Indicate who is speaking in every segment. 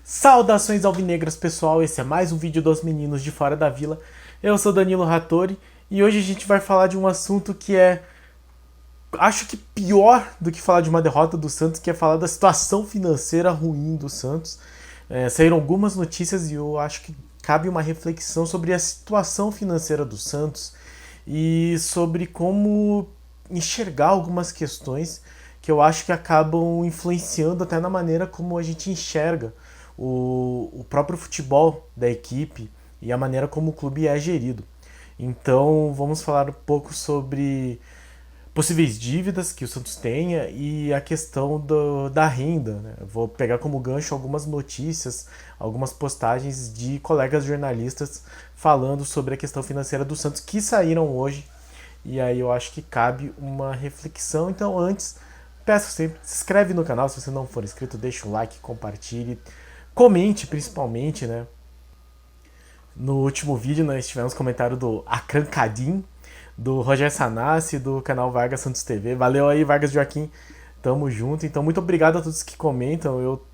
Speaker 1: Saudações alvinegras, pessoal, esse é mais um vídeo dos meninos de Fora da Vila. Eu sou Danilo Rattori e hoje a gente vai falar de um assunto que é, acho que pior do que falar de uma derrota do Santos, que é falar da situação financeira ruim do Santos. Saíram algumas notícias e eu acho que cabe uma reflexão sobre a situação financeira do Santos e sobre como enxergar algumas questões que eu acho que acabam influenciando até na maneira como a gente enxerga o próprio futebol da equipe e a maneira como o clube é gerido. Então vamos falar um pouco sobre possíveis dívidas que o Santos tenha e a questão da renda. Né? Eu vou pegar como gancho algumas notícias, algumas postagens de colegas jornalistas falando sobre a questão financeira do Santos que saíram hoje. E aí eu acho que cabe uma reflexão. Então antes, peço sempre, se inscreve no canal se você não for inscrito, deixa um like, compartilhe, comente principalmente, né? No último vídeo nós tivemos comentário do Acrancadim, do Roger Sanassi, do canal Vargas Santos TV. Valeu aí, Vargas Joaquim, tamo junto. Então muito obrigado a todos que comentam, eu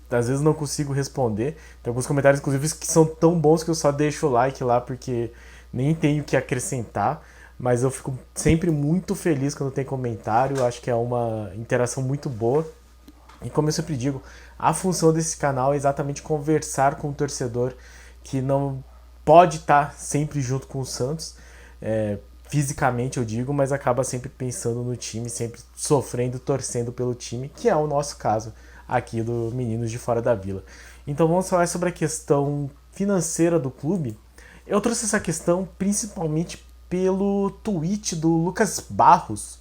Speaker 1: às vezes não consigo responder. Tem alguns comentários, inclusive, que são tão bons que eu só deixo o like lá, porque nem tenho o que acrescentar. Mas eu fico sempre muito feliz quando tem comentário, acho que é uma interação muito boa. E como eu sempre digo, a função desse canal é exatamente conversar com o torcedor que não pode estar sempre junto com o Santos, fisicamente eu digo, mas acaba sempre pensando no time, sempre sofrendo, torcendo pelo time, que é o nosso caso aqui do Meninos de Fora da Vila. Então vamos falar sobre a questão financeira do clube. Eu trouxe essa questão principalmente pelo tweet do Lucas Barros,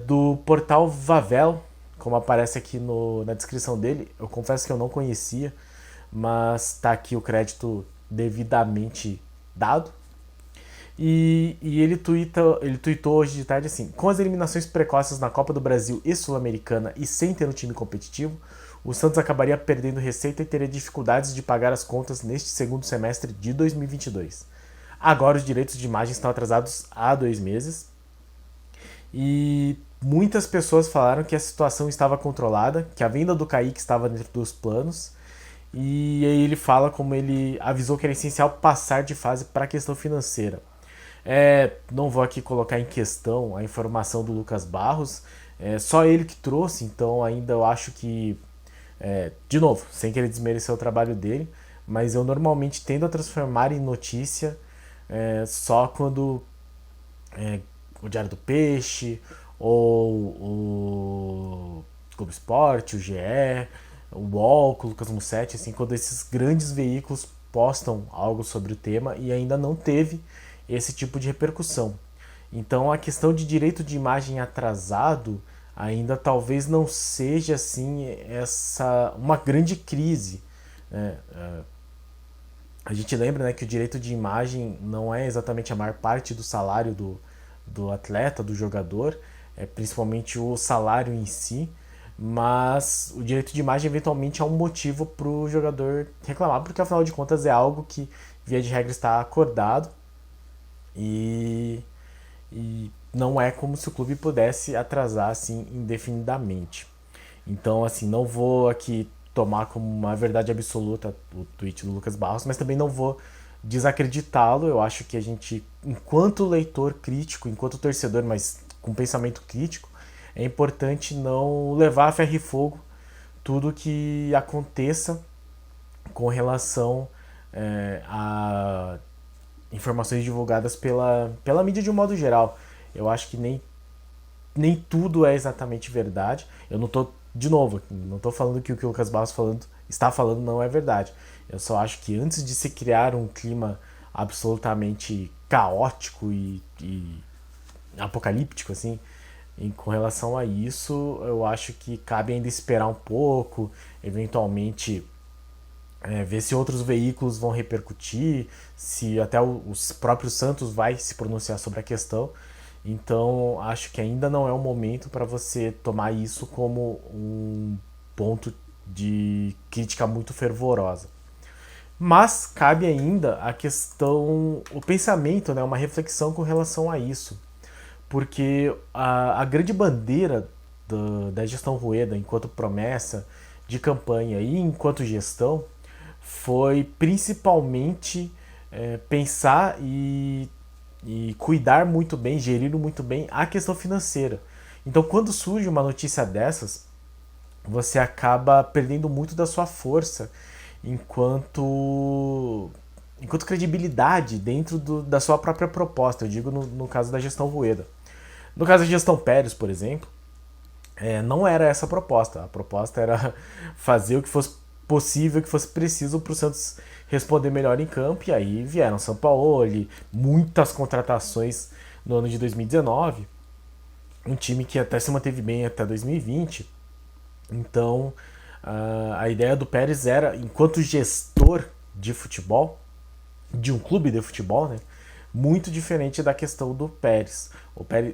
Speaker 1: do portal Vavel, como aparece aqui na descrição dele. Eu confesso que eu não conhecia, mas está aqui o crédito devidamente dado. E ele tweetou hoje de tarde assim: com as eliminações precoces na Copa do Brasil e Sul-Americana e sem ter um time competitivo, o Santos acabaria perdendo receita e teria dificuldades de pagar as contas neste segundo semestre de 2022. Agora os direitos de imagem estão atrasados há 2 meses e muitas pessoas falaram que a situação estava controlada, que a venda do Kaique estava dentro dos planos. E aí ele fala como ele avisou que era essencial passar de fase para a questão financeira. Não vou aqui colocar em questão a informação do Lucas Barros, só ele que trouxe, então ainda eu acho que, de novo, sem querer desmerecer o trabalho dele, mas eu normalmente tendo a transformar em notícia só quando o Diário do Peixe, ou o Globo Esporte, o GE, o UOL, o Lucas Mussetti, assim, quando esses grandes veículos postam algo sobre o tema e ainda não teve esse tipo de repercussão. Então a questão de direito de imagem atrasado ainda talvez não seja assim uma grande crise, né? A gente lembra, né, que o direito de imagem não é exatamente a maior parte do salário do atleta, do jogador, principalmente o salário em si, mas o direito de imagem eventualmente é um motivo para o jogador reclamar, porque afinal de contas é algo que, via de regra, está acordado e não é como se o clube pudesse atrasar assim indefinidamente. Então, assim, não vou aqui tomar como uma verdade absoluta o tweet do Lucas Barros, mas também não vou desacreditá-lo. Eu acho que a gente, enquanto leitor crítico, enquanto torcedor, mas com pensamento crítico, é importante não levar a ferro e fogo tudo que aconteça com relação a informações divulgadas pela mídia de um modo geral. Eu acho que nem tudo é exatamente verdade. Eu não tô, de novo, não estou falando que o que o Lucas Barros está falando não é verdade. Eu só acho que antes de se criar um clima absolutamente caótico e apocalíptico, assim, com relação a isso, eu acho que cabe ainda esperar um pouco, eventualmente ver se outros veículos vão repercutir, se até os próprios Santos vai se pronunciar sobre a questão. Então acho que ainda não é o momento para você tomar isso como um ponto de crítica muito fervorosa. Mas cabe ainda a questão, o pensamento, né, uma reflexão com relação a isso. Porque a grande bandeira da gestão Rueda enquanto promessa de campanha e enquanto gestão foi principalmente pensar e cuidar muito bem, gerir muito bem a questão financeira. Então, quando surge uma notícia dessas, você acaba perdendo muito da sua força enquanto credibilidade dentro da sua própria proposta. Eu digo no caso da gestão Rueda. No caso da gestão Pérez, por exemplo, não era essa a proposta. A proposta era fazer o que fosse possível, o que fosse preciso para o Santos responder melhor em campo. E aí vieram Sampaoli, muitas contratações no ano de 2019. Um time que até se manteve bem até 2020. Então, a ideia do Pérez era, enquanto gestor de futebol, de um clube de futebol, né, muito diferente da questão do Pérez,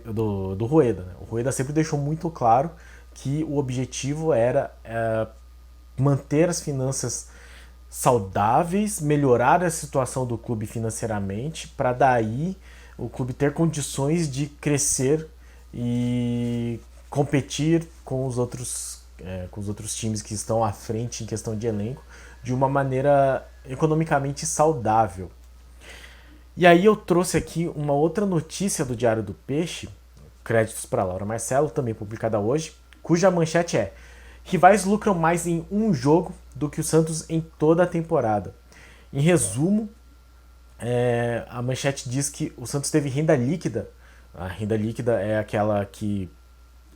Speaker 1: do Rueda. Né? O Rueda sempre deixou muito claro que o objetivo era manter as finanças saudáveis, melhorar a situação do clube financeiramente, para daí o clube ter condições de crescer e competir com os outros times que estão à frente em questão de elenco de uma maneira economicamente saudável. E aí eu trouxe aqui uma outra notícia do Diário do Peixe, créditos para Laura Marcelo, também publicada hoje, cuja manchete é: rivais lucram mais em um jogo do que o Santos em toda a temporada. Em resumo, a manchete diz que o Santos teve renda líquida. A renda líquida é aquela que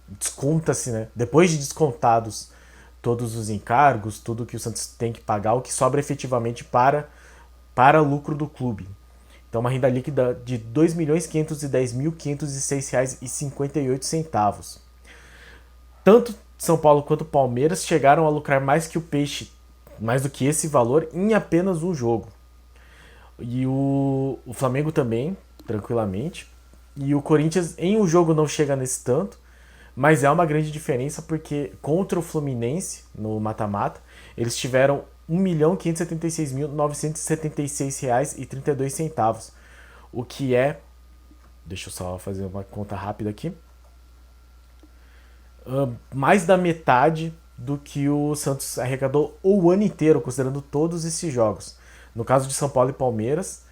Speaker 1: desconta-se, né? Depois de descontados todos os encargos, tudo que o Santos tem que pagar, o que sobra efetivamente para o lucro do clube. Então, uma renda líquida de R$ 2.510.506,58. Tanto São Paulo quanto Palmeiras chegaram a lucrar mais que o Peixe, mais do que esse valor, em apenas um jogo. E o Flamengo também, tranquilamente. E o Corinthians, em um jogo, não chega nesse tanto, mas é uma grande diferença porque contra o Fluminense, no mata-mata, eles tiveram R$ 1.576.976,32, o que é, deixa eu só fazer uma conta rápida aqui, mais da metade do que o Santos arrecadou o ano inteiro, considerando todos esses jogos. No caso de São Paulo e Palmeiras,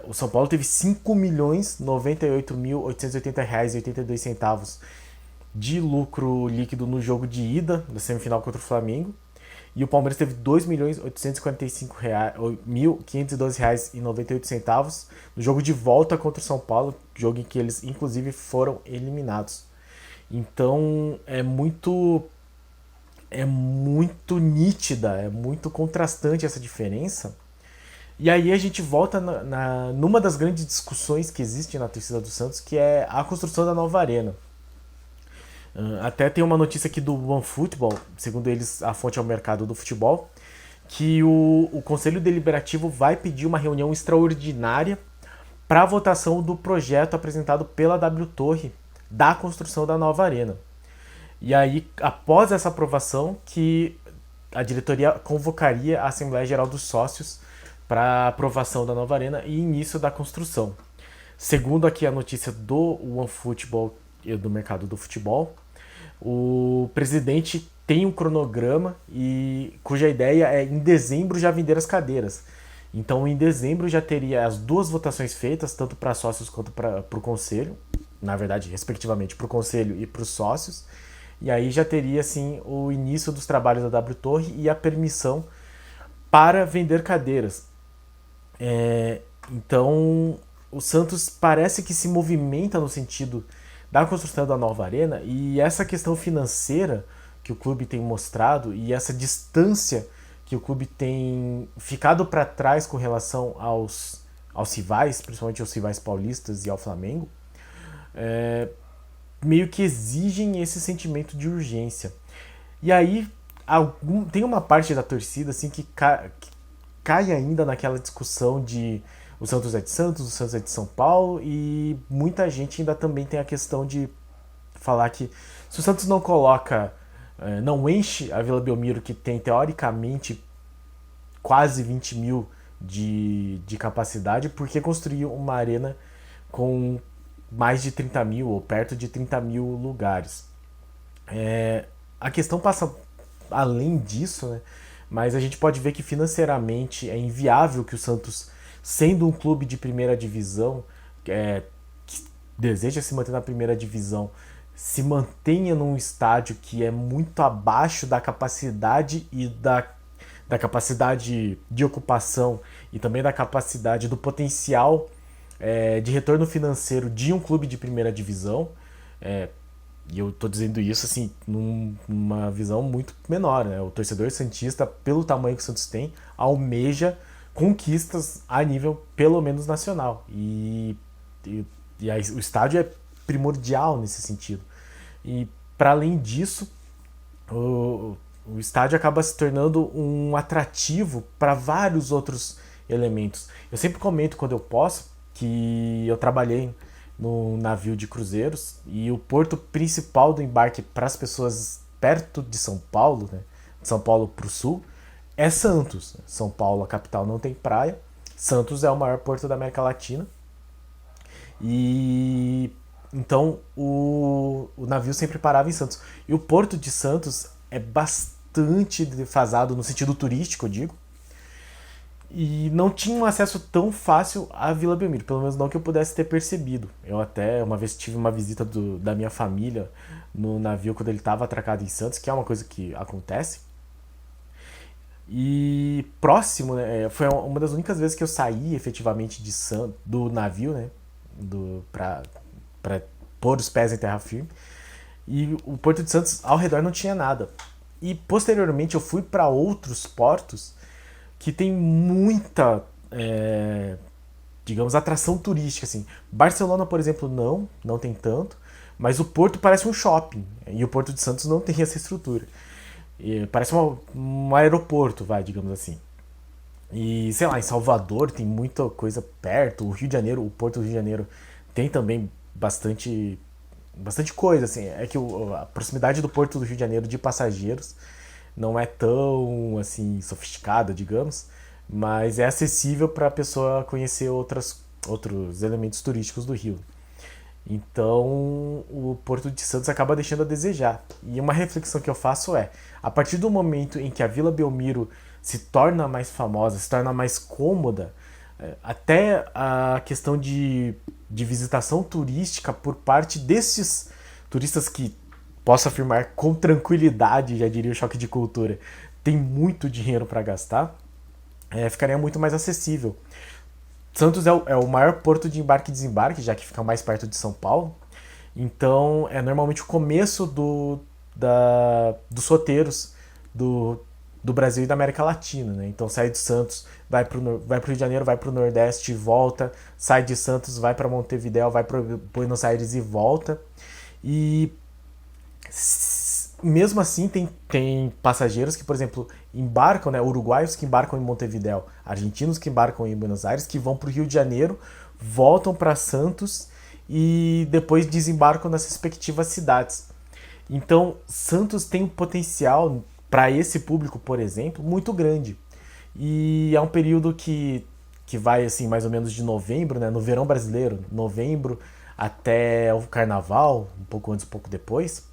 Speaker 1: o São Paulo teve R$ 5.098.880,82 de lucro líquido no jogo de ida da semifinal contra o Flamengo. E o Palmeiras teve R$ 2.845.512,98 no jogo de volta contra o São Paulo, jogo em que eles inclusive foram eliminados. Então é muito nítida, é muito contrastante essa diferença. E aí a gente volta numa das grandes discussões que existe na torcida do Santos, que é a construção da nova arena. Até tem uma notícia aqui do OneFootball, segundo eles a fonte é o mercado do futebol, que o Conselho Deliberativo vai pedir uma reunião extraordinária para a votação do projeto apresentado pela W Torre da construção da nova arena. E aí, após essa aprovação, que a diretoria convocaria a Assembleia Geral dos Sócios para aprovação da nova arena e início da construção. Segundo aqui a notícia do OneFootball e do mercado do futebol, o presidente tem um cronograma cuja ideia é em dezembro já vender as cadeiras. Então em dezembro já teria as duas votações feitas, tanto para sócios quanto para o conselho, na verdade, respectivamente, para o conselho e para os sócios. E aí já teria assim o início dos trabalhos da W Torre e a permissão para vender cadeiras. Então o Santos parece que se movimenta no sentido da construção da nova arena, e essa questão financeira que o clube tem mostrado e essa distância que o clube tem ficado para trás com relação aos rivais, principalmente aos rivais paulistas e ao Flamengo, meio que exigem esse sentimento de urgência. E aí tem uma parte da torcida assim, que cai ainda naquela discussão de o Santos é de Santos, o Santos é de São Paulo, e muita gente ainda também tem a questão de falar que se o Santos não coloca, não enche a Vila Belmiro, que tem teoricamente quase 20 mil de capacidade, por que construir uma arena com mais de 30 mil ou perto de 30 mil lugares? A questão passa além disso, né? Mas a gente pode ver que financeiramente é inviável que o Santos, sendo um clube de primeira divisão, que deseja se manter na primeira divisão, se mantenha num estádio que é muito abaixo da capacidade e da capacidade de ocupação e também da capacidade do potencial de retorno financeiro de um clube de primeira divisão. É, e eu tô dizendo isso assim numa visão muito menor, né? O torcedor santista, pelo tamanho que o Santos tem, almeja conquistas a nível pelo menos nacional. E aí, o estádio é primordial nesse sentido. E para além disso, o estádio acaba se tornando um atrativo para vários outros elementos. Eu sempre comento quando eu posso que eu trabalhei no navio de cruzeiros e o porto principal do embarque para as pessoas perto de São Paulo, né, de São Paulo para o sul, é Santos. São Paulo, a capital, não tem praia. Santos é o maior porto da América Latina. E então o navio sempre parava em Santos. E o porto de Santos é bastante defasado no sentido turístico, eu digo. E não tinha um acesso tão fácil à Vila Belmiro, pelo menos não que eu pudesse ter percebido. Eu até uma vez tive uma visita da minha família no navio quando ele estava atracado em Santos, que é uma coisa que acontece. E próximo, né, foi uma das únicas vezes que eu saí efetivamente do navio, né, para pôr os pés em terra firme. E o Porto de Santos ao redor não tinha nada. E posteriormente eu fui para outros portos que tem muita, digamos, atração turística, assim. Barcelona, por exemplo, não tem tanto, mas o Porto parece um shopping, e o Porto de Santos não tem essa estrutura. E parece um aeroporto, vai, digamos assim. E, sei lá, em Salvador tem muita coisa perto, o Rio de Janeiro, o Porto do Rio de Janeiro tem também bastante coisa, assim. É que a proximidade do Porto do Rio de Janeiro de passageiros não é tão assim sofisticada, digamos, mas é acessível para a pessoa conhecer outros elementos turísticos do Rio. Então, o Porto de Santos acaba deixando a desejar. E uma reflexão que eu faço é: a partir do momento em que a Vila Belmiro se torna mais famosa, se torna mais cômoda, até a questão de visitação turística por parte desses turistas que, posso afirmar com tranquilidade, já diria o choque de cultura, tem muito dinheiro para gastar, ficaria muito mais acessível. Santos é o maior porto de embarque e desembarque, já que fica mais perto de São Paulo. Então é normalmente o começo dos roteiros do, do Brasil e da América Latina. Né? Então sai de Santos, vai para o Rio de Janeiro, vai para o Nordeste e volta. Sai de Santos, vai para Montevidéu, vai para Buenos Aires e volta. E mesmo assim tem passageiros que, por exemplo, embarcam, né, uruguaios que embarcam em Montevidéu, argentinos que embarcam em Buenos Aires, que vão para o Rio de Janeiro, voltam para Santos e depois desembarcam nas respectivas cidades. Então, Santos tem um potencial para esse público, por exemplo, muito grande. E é um período que vai assim mais ou menos de novembro, né, no verão brasileiro, novembro até o carnaval, um pouco antes, um pouco depois,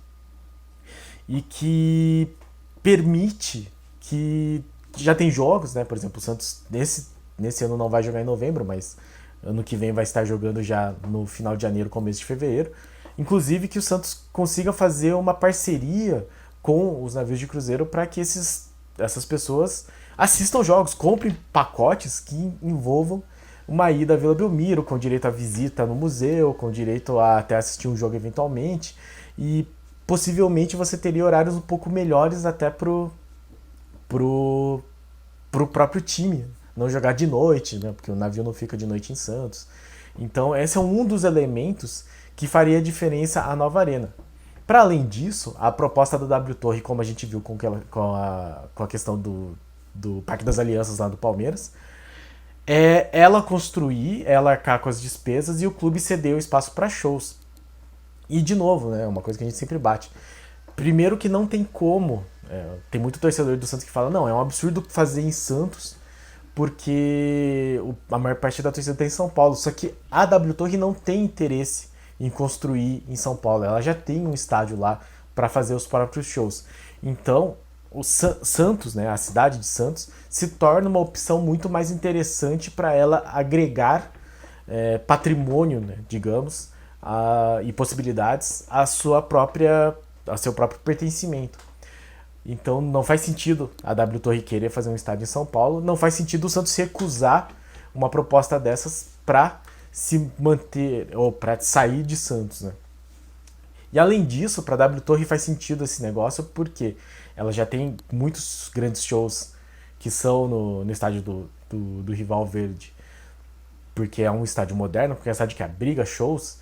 Speaker 1: e que permite que já tem jogos, né? Por exemplo, o Santos nesse ano não vai jogar em novembro, mas ano que vem vai estar jogando já no final de janeiro, começo de fevereiro. Inclusive que o Santos consiga fazer uma parceria com os navios de cruzeiro para que essas pessoas assistam jogos, comprem pacotes que envolvam uma ida à Vila Belmiro, com direito à visita no museu, com direito a até assistir um jogo eventualmente, e possivelmente você teria horários um pouco melhores até pro, pro próprio time não jogar de noite, né? Porque o navio não fica de noite em Santos. Então, esse é um dos elementos que faria diferença à nova arena. Para além disso, a proposta da W Torre, como a gente viu com a questão do Parque das Alianças lá do Palmeiras, é ela construir, ela arcar com as despesas e o clube ceder o espaço para shows. E de novo, né, uma coisa que a gente sempre bate. Primeiro que não tem como. Tem muito torcedor do Santos que fala, não, é um absurdo fazer em Santos, porque a maior parte da torcida está em São Paulo. Só que a W Torre não tem interesse em construir em São Paulo. Ela já tem um estádio lá para fazer os próprios shows. Então, o Santos, né, a cidade de Santos, se torna uma opção muito mais interessante para ela agregar patrimônio, né, digamos, e possibilidades a seu próprio pertencimento. Então não faz sentido a W Torre querer fazer um estádio em São Paulo, não faz sentido o Santos recusar uma proposta dessas para se manter ou para sair de Santos, né? E além disso, para a W Torre faz sentido esse negócio porque ela já tem muitos grandes shows que são no estádio do Rival Verde, porque é um estádio moderno, porque é um estádio que abriga shows.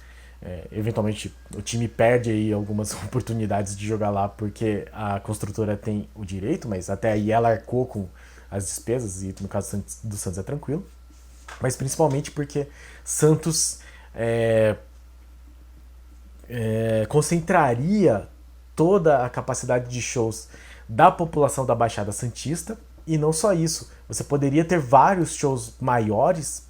Speaker 1: Eventualmente o time perde aí algumas oportunidades de jogar lá porque a construtora tem o direito, mas até aí ela arcou com as despesas e no caso do Santos é tranquilo. Mas principalmente porque Santos concentraria toda a capacidade de shows da população da Baixada Santista, e não só isso, você poderia ter vários shows maiores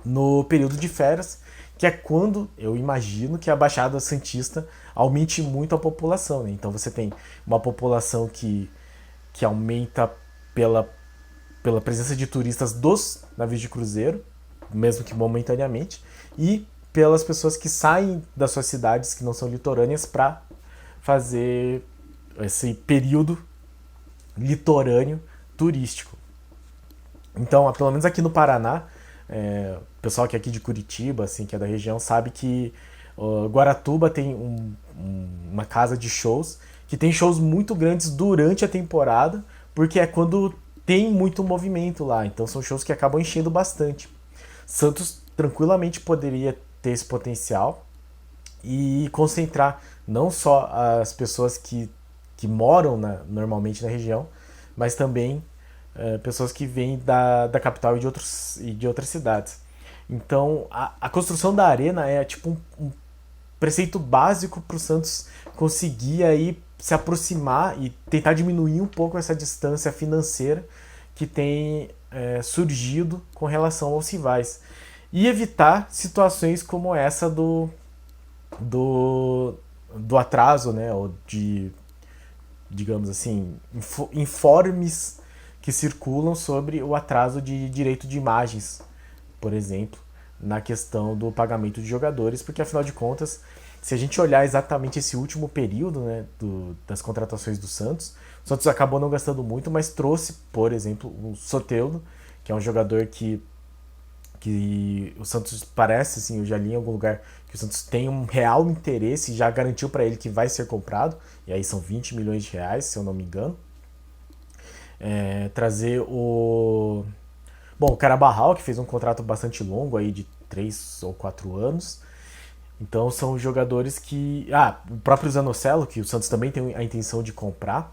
Speaker 1: no período de férias, que é quando eu imagino que a Baixada Santista aumente muito a população, né? Então você tem uma população que aumenta pela presença de turistas dos navios de cruzeiro, mesmo que momentaneamente, e pelas pessoas que saem das suas cidades que não são litorâneas para fazer esse período litorâneo turístico. Então, pelo menos aqui no Paraná, o pessoal que é aqui de Curitiba, assim, que é da região, sabe que Guaratuba tem uma casa de shows que tem shows muito grandes durante a temporada, porque é quando tem muito movimento lá. Então são shows que acabam enchendo bastante. Santos tranquilamente poderia ter esse potencial e concentrar não só as pessoas que moram normalmente na região, mas também pessoas que vêm da capital e de outras cidades. Então a construção da arena é tipo um preceito básico para o Santos conseguir aí se aproximar e tentar diminuir um pouco essa distância financeira que tem surgido com relação aos rivais. E evitar situações como essa do atraso, né, ou de, digamos assim, informes que circulam sobre o atraso de direito de imagens, por exemplo, na questão do pagamento de jogadores, porque afinal de contas, se a gente olhar exatamente esse último período, né, das contratações do Santos, o Santos acabou não gastando muito, mas trouxe, por exemplo, o Soteldo, que é um jogador que o Santos parece, assim, eu já li em algum lugar que o Santos tem um real interesse, já garantiu para ele que vai ser comprado, e aí são 20 milhões de reais, se eu não me engano. Trazer o Carabarral, que fez um contrato bastante longo aí de 3 ou 4 anos. Então são jogadores que... o próprio Zanocelo, que o Santos também tem a intenção de comprar.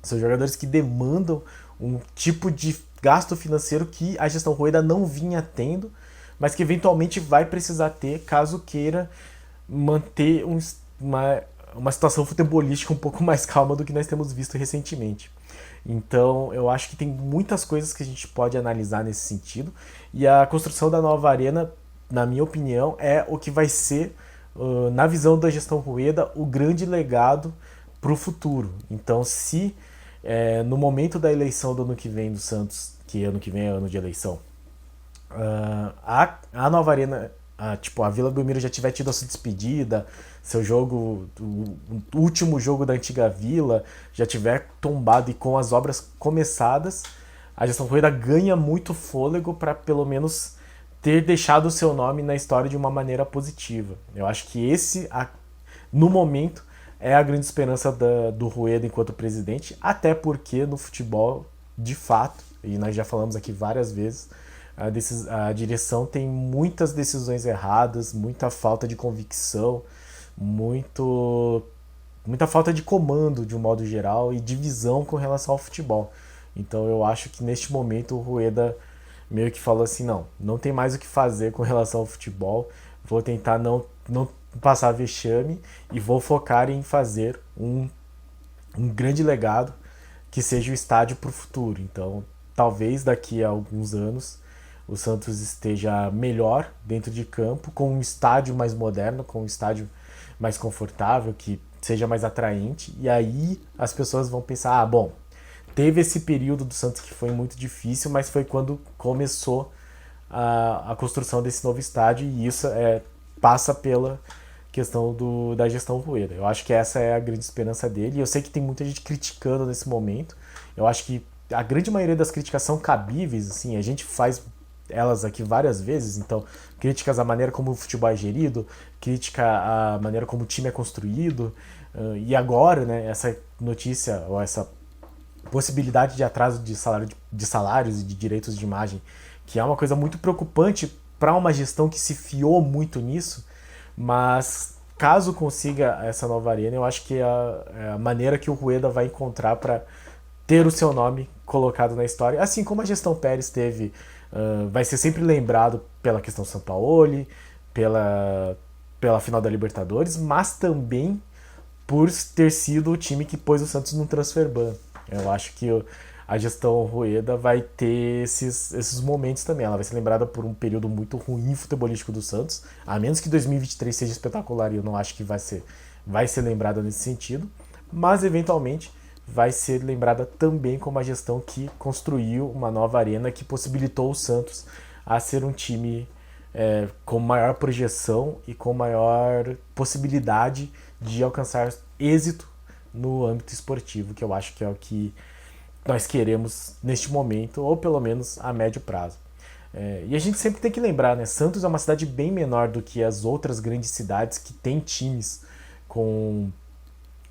Speaker 1: São jogadores que demandam um tipo de gasto financeiro que a gestão Rueda não vinha tendo, mas que eventualmente vai precisar ter caso queira manter uma situação futebolística um pouco mais calma do que nós temos visto recentemente. Então eu acho que tem muitas coisas que a gente pode analisar nesse sentido, e a construção da nova arena, na minha opinião, é o que vai ser, na visão da gestão Rueda, o grande legado para o futuro. Então se no momento da eleição do ano que vem do Santos, que ano que vem é ano de eleição, a nova arena, a Vila Belmiro já tiver tido a sua despedida, seu jogo, o último jogo da antiga Vila já tiver tombado e com as obras começadas, a gestão Rueda ganha muito fôlego para pelo menos ter deixado o seu nome na história de uma maneira positiva. Eu acho que esse, no momento, é a grande esperança do Rueda enquanto presidente, até porque no futebol, de fato, e nós já falamos aqui várias vezes, a direção tem muitas decisões erradas, muita falta de convicção, muita falta de comando de um modo geral e de visão com relação ao futebol. Então eu acho que neste momento o Rueda meio que falou assim, não tem mais o que fazer com relação ao futebol, vou tentar não passar vexame e vou focar em fazer um grande legado que seja o estádio para o futuro. Então talvez daqui a alguns anos o Santos esteja melhor dentro de campo, com um estádio mais moderno, com um estádio mais confortável, que seja mais atraente, e aí as pessoas vão pensar, bom, teve esse período do Santos que foi muito difícil, mas foi quando começou a construção desse novo estádio, e isso passa pela questão da gestão Rueda. Eu acho que essa é a grande esperança dele, e eu sei que tem muita gente criticando nesse momento. Eu acho que a grande maioria das críticas são cabíveis, assim, a gente faz elas aqui várias vezes, então críticas à maneira como o futebol é gerido, crítica à maneira como o time é construído, e agora, né, essa notícia, ou essa possibilidade de atraso de salários e de direitos de imagem, que é uma coisa muito preocupante para uma gestão que se fiou muito nisso, mas caso consiga essa nova arena, eu acho que é a maneira que o Rueda vai encontrar para ter o seu nome colocado na história, assim como a gestão Pérez teve, vai ser sempre lembrado pela questão Sampaoli, pela final da Libertadores, mas também por ter sido o time que pôs o Santos no transfer ban. Eu acho que a gestão Rueda vai ter esses momentos também. Ela vai ser lembrada por um período muito ruim futebolístico do Santos, a menos que 2023 seja espetacular, e eu não acho que vai ser lembrada nesse sentido, mas eventualmente vai ser lembrada também como a gestão que construiu uma nova arena que possibilitou o Santos a ser um time com maior projeção e com maior possibilidade de alcançar êxito no âmbito esportivo, que eu acho que é o que nós queremos neste momento, ou pelo menos a médio prazo. E a gente sempre tem que lembrar, né? Santos é uma cidade bem menor do que as outras grandes cidades que têm times com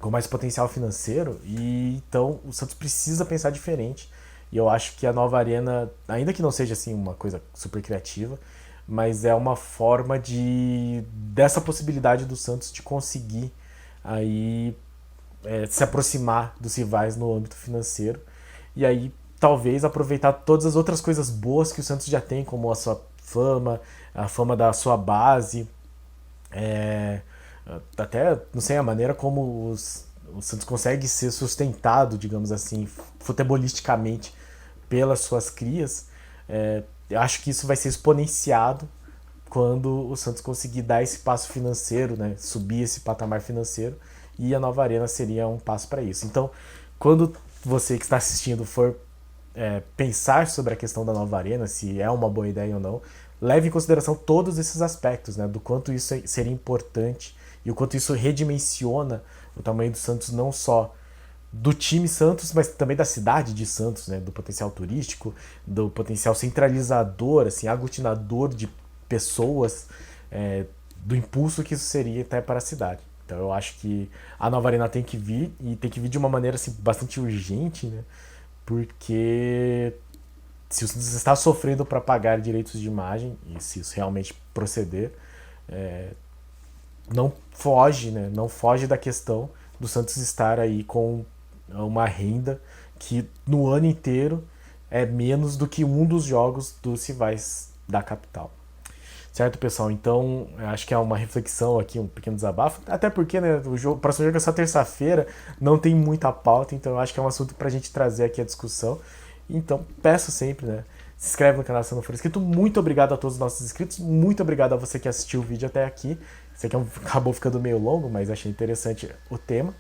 Speaker 1: mais potencial financeiro, e então o Santos precisa pensar diferente. E eu acho que a nova arena, ainda que não seja assim uma coisa super criativa, mas é uma forma dessa possibilidade do Santos de conseguir aí se aproximar dos rivais no âmbito financeiro, e aí talvez aproveitar todas as outras coisas boas que o Santos já tem, como a sua fama, a fama da sua base, até, não sei, a maneira como o Santos consegue ser sustentado, digamos assim, futebolisticamente pelas suas crias. Eu acho que isso vai ser exponenciado quando o Santos conseguir dar esse passo financeiro, né, subir esse patamar financeiro, e a nova arena seria um passo para isso. Então, quando você que está assistindo for pensar sobre a questão da nova arena, se é uma boa ideia ou não, leve em consideração todos esses aspectos, né, do quanto isso seria importante e o quanto isso redimensiona o tamanho do Santos, não só do time Santos, mas também da cidade de Santos, né, do potencial turístico, do potencial centralizador, assim, aglutinador de pessoas, do impulso que isso seria até para a cidade. Então eu acho que a nova arena tem que vir, e tem que vir de uma maneira assim, bastante urgente, né? Porque se o Santos está sofrendo para pagar direitos de imagem, e se isso realmente proceder, não foge, né? Não foge da questão do Santos estar aí com uma renda que no ano inteiro é menos do que um dos jogos dos rivais da capital. Certo, pessoal? Então, acho que é uma reflexão aqui, um pequeno desabafo. Até porque, né, o próximo jogo é só terça-feira, não tem muita pauta, então eu acho que é um assunto pra gente trazer aqui a discussão. Então, peço sempre, né, se inscreve no canal se não for inscrito. Muito obrigado a todos os nossos inscritos, muito obrigado a você que assistiu o vídeo até aqui. Isso aqui acabou ficando meio longo, mas achei interessante o tema.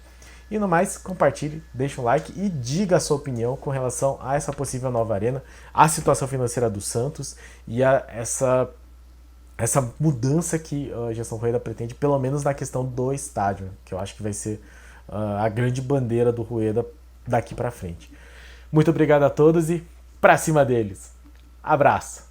Speaker 1: E no mais, compartilhe, deixe um like e diga a sua opinião com relação a essa possível nova arena, a situação financeira do Santos e a essa mudança que a gestão Rueda pretende, pelo menos na questão do estádio, que eu acho que vai ser a grande bandeira do Rueda daqui para frente. Muito obrigado a todos e pra cima deles. Abraço!